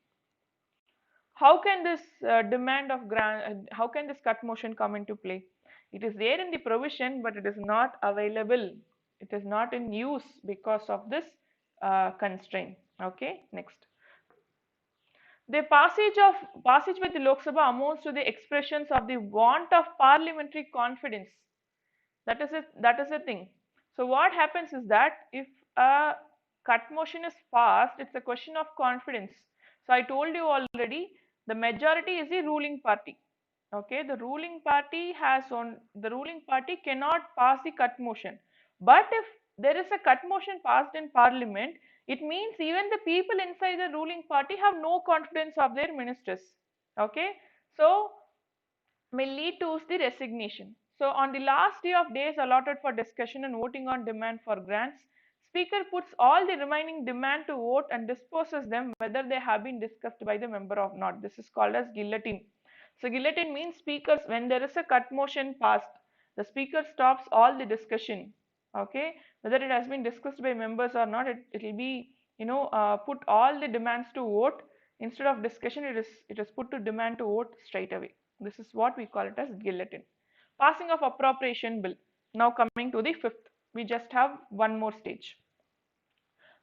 How can this demand of grant, how can this cut motion come into play? It is there in the provision, but it is not available. It is not in use because of this constraint. Okay, next. The passage by the Lok Sabha amounts to the expressions of the want of parliamentary confidence. That is a thing. So what happens is that if a cut motion is passed, it's a question of confidence. So I told you already, the majority is the ruling party. Okay, the ruling party cannot pass the cut motion. But if there is a cut motion passed in parliament, it means even the people inside the ruling party have no confidence of their ministers. Okay, so may lead to the resignation. So on the last day of days allotted for discussion and voting on demand for grants, Speaker puts all the remaining demand to vote and disposes them whether they have been discussed by the member or not. This is called as guillotine. So guillotine means speakers, when there is a cut motion passed, the speaker stops all the discussion. Okay, whether it has been discussed by members or not, it will be, put all the demands to vote. Instead of discussion, it is put to demand to vote straight away. This is what we call it as guillotine. Passing of appropriation bill. Now coming to the fifth, we just have one more stage.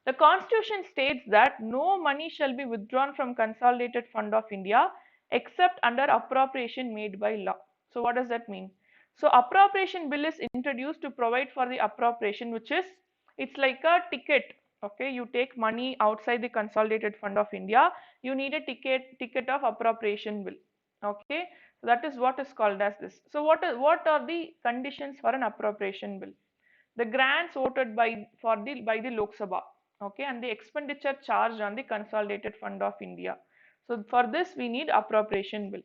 The constitution states that no money shall be withdrawn from consolidated fund of India except under appropriation made by law. So what does that mean? So appropriation bill is introduced to provide for the appropriation, which is, it's like a ticket. Okay, you take money outside the consolidated fund of India, you need a ticket of appropriation bill. Okay, so that is what is called as this. So what are the conditions for an appropriation bill? The grants voted by the Lok Sabha, okay, and the expenditure charged on the consolidated fund of India. So for this we need appropriation bill.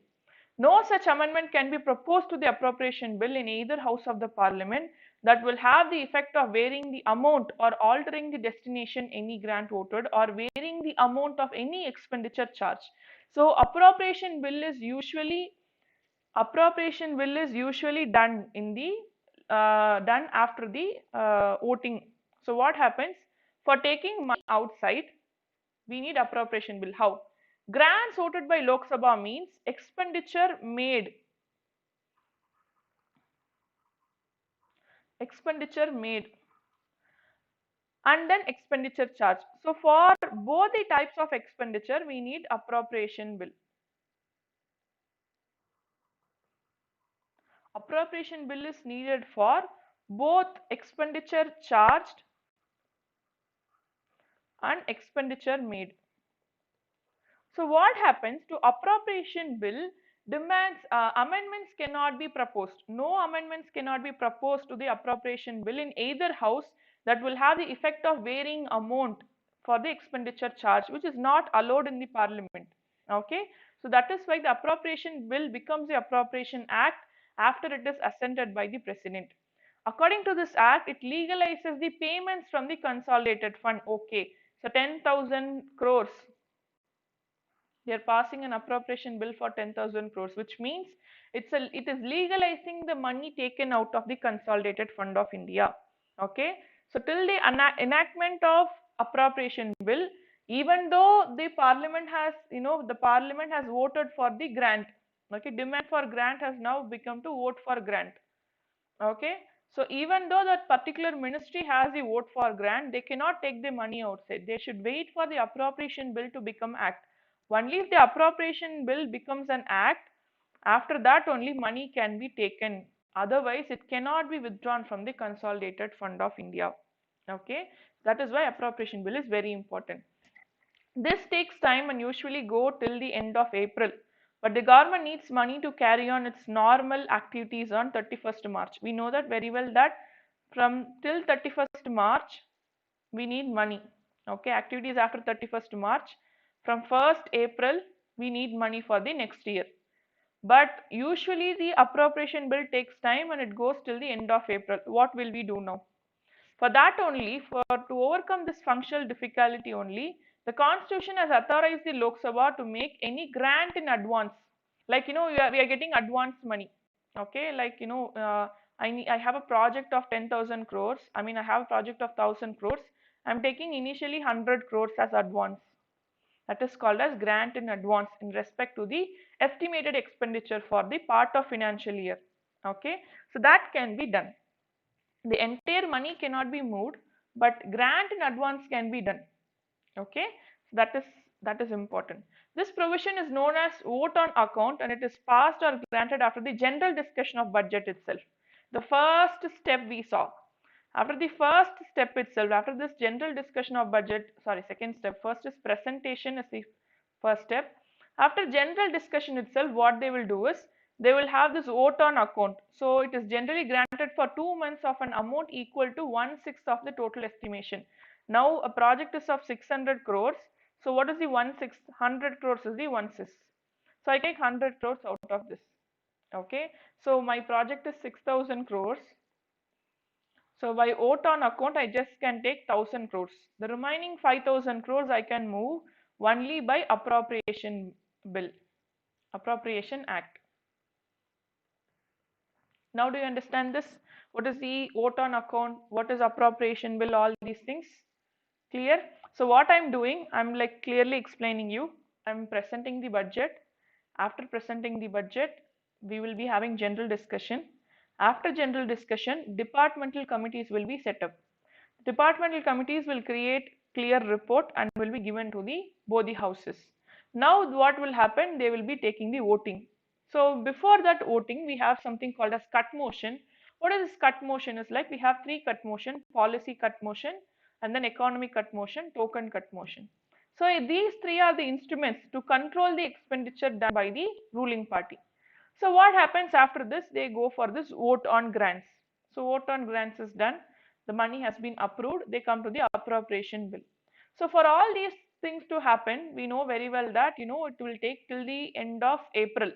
No such amendment can be proposed to the appropriation bill in either house of the parliament that will have the effect of varying the amount or altering the destination any grant voted or varying the amount of any expenditure charge. So appropriation bill is usually done in the done after the voting. So what happens? For taking money outside, we need appropriation bill. How? Grants voted by Lok Sabha means expenditure made and then expenditure charge. So for both the types of expenditure, we need appropriation bill. Appropriation bill is needed for both expenditure charged and expenditure made. So what happens to appropriation bill? Demands amendments cannot be proposed. No amendments cannot be proposed to the appropriation bill in either house that will have the effect of varying amount for the expenditure charge, which is not allowed in the parliament. Okay, so that is why the appropriation bill becomes the appropriation act after it is assented by the president. According to this act, it legalizes the payments from the consolidated fund. Okay, so 10,000 crores, they are passing an appropriation bill for 10,000 crores, which means it is legalizing the money taken out of the consolidated fund of India. Okay, so till the enactment of appropriation bill, even though the parliament has, the parliament has voted for the grant. Okay, demand for grant has now become to vote for grant. Okay, so even though that particular ministry has the vote for grant, they cannot take the money outside. They should wait for the appropriation bill to become act. Only if the appropriation bill becomes an act, after that only money can be taken. Otherwise, it cannot be withdrawn from the consolidated fund of India. Okay, that is why appropriation bill is very important. This takes time and usually go till the end of April. But the government needs money to carry on its normal activities on 31st March. We know that very well that from till 31st March, we need money. Okay, activities after 31st March. From 1st April, we need money for the next year. But usually the appropriation bill takes time and it goes till the end of April. What will we do now? For that only, to overcome this functional difficulty only, the constitution has authorized the Lok Sabha to make any grant in advance. Like, we are getting advance money. Okay, like, I have a project of 10,000 crores. I mean, I have a project of 1,000 crores. I'm taking initially 100 crores as advance. That is called as grant in advance in respect to the estimated expenditure for the part of financial year. Okay, so that can be done. The entire money cannot be moved, but grant in advance can be done. Okay, so that is important. This provision is known as vote on account, and it is passed or granted after the general discussion of budget itself. The first step we saw. After the first step itself, after this general discussion of budget, sorry, second step, first is presentation is the first step. After general discussion itself, what they will do is they will have this vote on account. So it is generally granted for 2 months of an amount equal to 1/6 of the total estimation. Now a project is of 600 crores. So what is the 1/6? 100 crores is the 1/6. So I take 100 crores out of this. Okay. So my project is 6,000 crores. So by vote on account, I just can take 1,000 crores. The remaining 5,000 crores I can move only by appropriation bill, appropriation act. Now do you understand this? What is the vote on account? What is appropriation bill? All these things clear? So what I'm doing, I'm like clearly explaining you. I'm presenting the budget. After presenting the budget, we will be having general discussion. After general discussion, departmental committees will be set up. Departmental committees will create clear report and will be given to the both the houses. Now what will happen? They will be taking the voting. So before that voting, we have something called as cut motion. What is this cut motion? Is like we have three cut motion: policy cut motion, and then economic cut motion, token cut motion. So these three are the instruments to control the expenditure done by the ruling party. So what happens after this? They go for this vote on grants. So vote on grants is done. The money has been approved. They come to the appropriation bill. So for all these things to happen, we know very well that it will take till the end of April.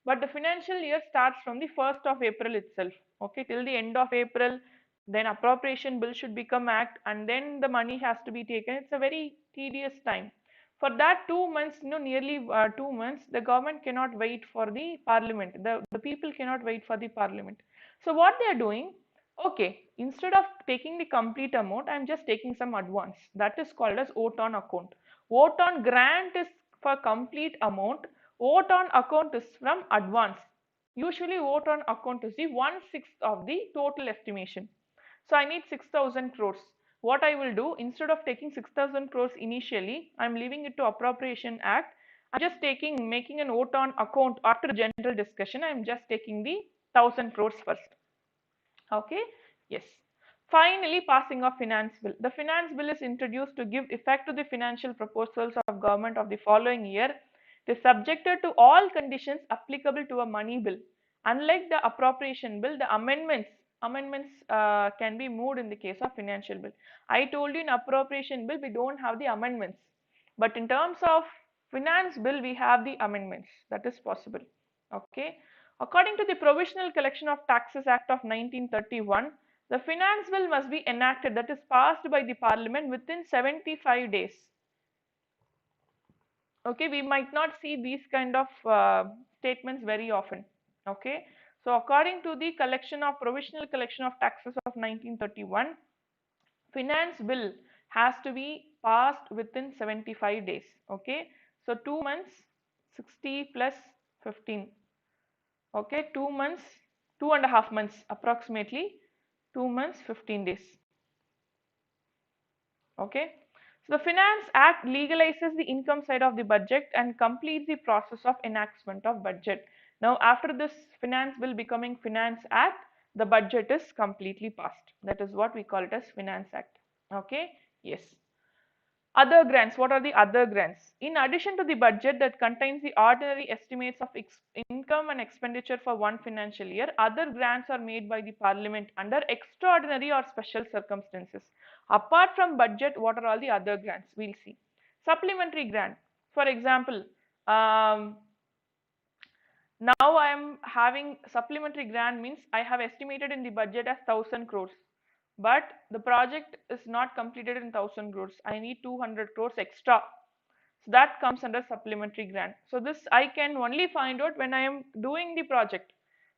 But the financial year starts from the 1st of April itself. Okay, till the end of April, then appropriation bill should become act, and then the money has to be taken. It's a very tedious time. For that 2 months, nearly 2 months, the government cannot wait for the parliament. The people cannot wait for the parliament. So what they are doing, okay, instead of taking the complete amount, I am just taking some advance. That is called as vote on account. Vote on grant is for complete amount. Vote on account is from advance. Usually vote on account is the 1/6 of the total estimation. So I need 6,000 crores. What I will do, instead of taking 6,000 crores initially, I am leaving it to appropriation act. I'm just making a vote on account after general discussion. I am just taking the 1,000 crores first. Okay, yes. Finally, passing of finance bill. The finance bill is introduced to give effect to the financial proposals of government of the following year. It is subjected to all conditions applicable to a money bill. Unlike the appropriation bill, the amendments can be moved in the case of financial bill. I told you in appropriation bill we don't have the amendments, but in terms of finance bill we have the amendments. That is possible. Okay. According to the Provisional Collection of Taxes Act of 1931, the finance bill must be enacted, that is passed by the parliament within 75 days. Okay, we might not see these kind of statements very often. Okay, so according to the Provisional Collection of Taxes of 1931, finance bill has to be passed within 75 days. Okay, so 2 months, 60 plus 15. Okay, 2 months, 2.5 months approximately, 2 months 15 days. Okay, so the Finance Act legalizes the income side of the budget and completes the process of enactment of budget. Now after this finance bill becoming Finance Act, the budget is completely passed. That is what we call it as Finance Act. Okay, yes. Other grants. What are the other grants? In addition to the budget that contains the ordinary estimates of income and expenditure for one financial year, other grants are made by the parliament under extraordinary or special circumstances. Apart from budget, what are all the other grants? We'll see. Supplementary grant. For example, now I am having supplementary grant means I have estimated in the budget as 1000 crores, but the project is not completed in 1000 crores. I need 200 crores extra. So that comes under supplementary grant. So this I can only find out when I am doing the project.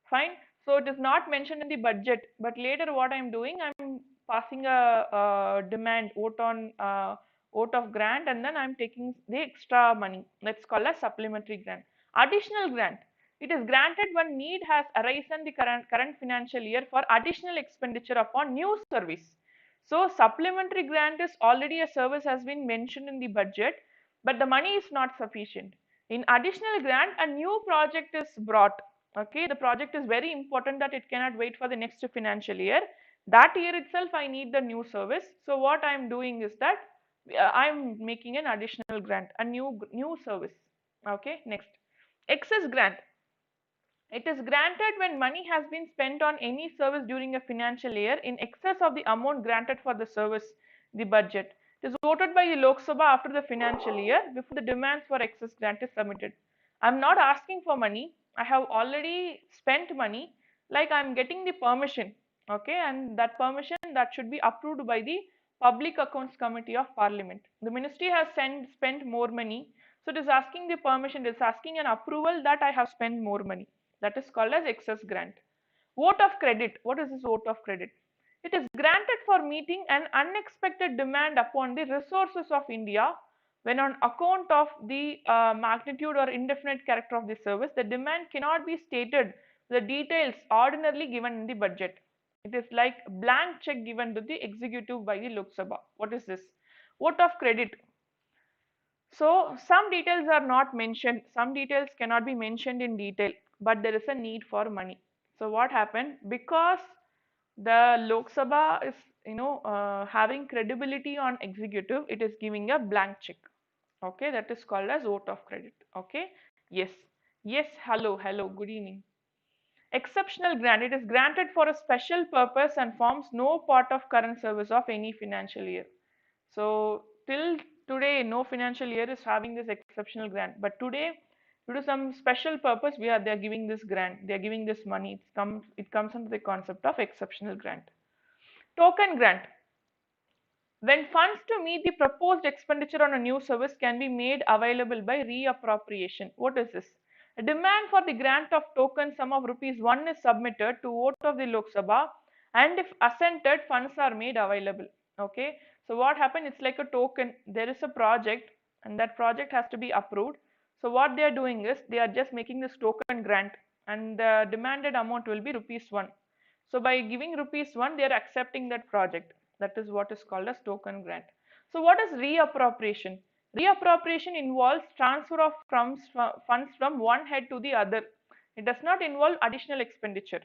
Fine. So it is not mentioned in the budget, but later what I am doing, I am passing a demand vote of grant, and then I am taking the extra money. That's called as supplementary grant. Additional grant. It is granted when need has arisen in the current financial year for additional expenditure upon new service. So supplementary grant is already a service has been mentioned in the budget, but the money is not sufficient. In additional grant, a new project is brought. Okay, the project is very important that it cannot wait for the next financial year. That year itself I need the new service. So what I am doing is that I am making an additional grant, a new service. Okay, next, excess grant. It is granted when money has been spent on any service during a financial year in excess of the amount granted for the service, the budget. It is voted by the Lok Sabha after the financial year before the demands for excess grant is submitted. I am not asking for money. I have already spent money, like I am getting the permission. Okay, and that permission that should be approved by the Public Accounts Committee of Parliament. The ministry has spent more money, so it is asking the permission, it is asking an approval that I have spent more money. That is called as excess grant. Vote of credit. What is this vote of credit? It is granted for meeting an unexpected demand upon the resources of India when on account of the magnitude or indefinite character of the service, the demand cannot be stated the details ordinarily given in the budget. It is like blank check given to the executive by the Lok Sabha. What is this? Vote of credit. So some details are not mentioned, some details cannot be mentioned in detail, but there is a need for money. So what happened? Because the Lok Sabha is, having credibility on executive, it is giving a blank check. Okay, that is called as vote of credit. Okay, yes, yes, hello, good evening. Exceptional grant. It is granted for a special purpose and forms no part of current service of any financial year. So till today, no financial year is having this exceptional grant. But today, due to some special purpose, they are giving this grant. They are giving this money. It comes under the concept of exceptional grant. Token grant. When funds to meet the proposed expenditure on a new service can be made available by reappropriation. What is this? A demand for the grant of token sum of rupees 1 is submitted to vote of the Lok Sabha, and if assented, funds are made available. Okay. So what happened? It's like a token. There is a project and that project has to be approved. So what they are doing is they are just making this token grant, and the demanded amount will be rupees 1. So by giving rupees 1, they are accepting that project. That is what is called as token grant. So what is reappropriation? Reappropriation involves transfer of funds from one head to the other. It does not involve additional expenditure.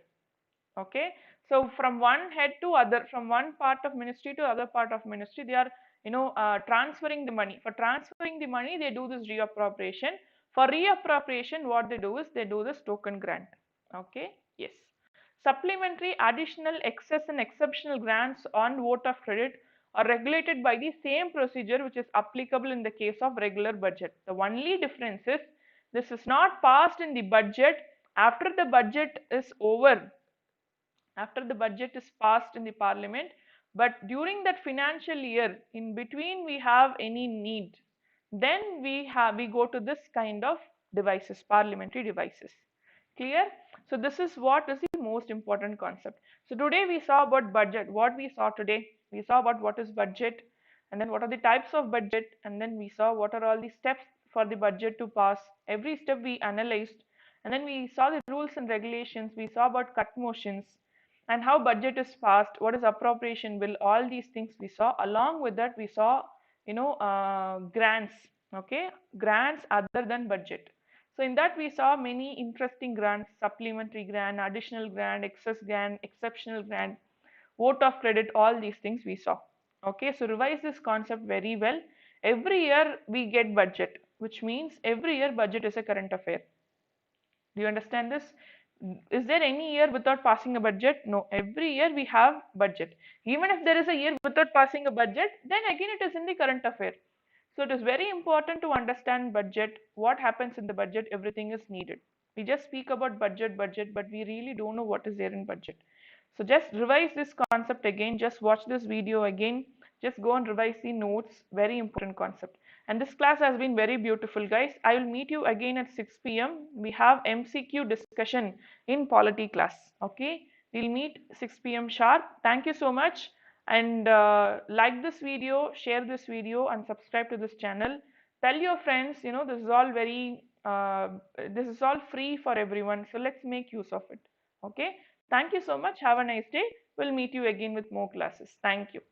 Okay, so from one head to other, from one part of ministry to other part of ministry, they are transferring the money. For transferring the money, they do this reappropriation. For reappropriation, what they do is they do this token grant. Okay, yes. Supplementary, additional, excess and exceptional grants on vote of credit are regulated by the same procedure which is applicable in the case of regular budget. The only difference is this is not passed in the budget, After the budget is over, after the budget is passed in the parliament, but during that financial year in between we have any need, then we go to this kind of devices, parliamentary devices. Clear? So this is what is the most important concept. So today we saw about budget. What we saw today, we saw about what is budget, and then what are the types of budget, and then we saw what are all the steps for the budget to pass. Every step we analyzed, and then we saw the rules and regulations. We saw about cut motions and how budget is passed, what is appropriation bill, all these things we saw. Along with that we saw, grants. Okay, grants other than budget. So in that we saw many interesting grants: supplementary grant, additional grant, excess grant, exceptional grant, vote of credit, all these things we saw. Okay, so revise this concept very well. Every year we get budget, which means every year budget is a current affair. Do you understand this? Is there any year without passing a budget? No. Every year we have budget. Even if there is a year without passing a budget, then again it is in the current affair. So it is very important to understand budget. What happens in the budget? Everything is needed. We just speak about budget, but we really don't know what is there in budget. So just revise this concept again. Just watch this video again. Just go and revise the notes. Very important concept. And this class has been very beautiful, guys. I will meet you again at 6 p.m. We have MCQ discussion in polity class. Okay, we'll meet 6 p.m. sharp. Thank you so much. And like this video, share this video, and subscribe to this channel. Tell your friends, this is all this is all free for everyone. So let's make use of it. Okay. Thank you so much. Have a nice day. We'll meet you again with more classes. Thank you.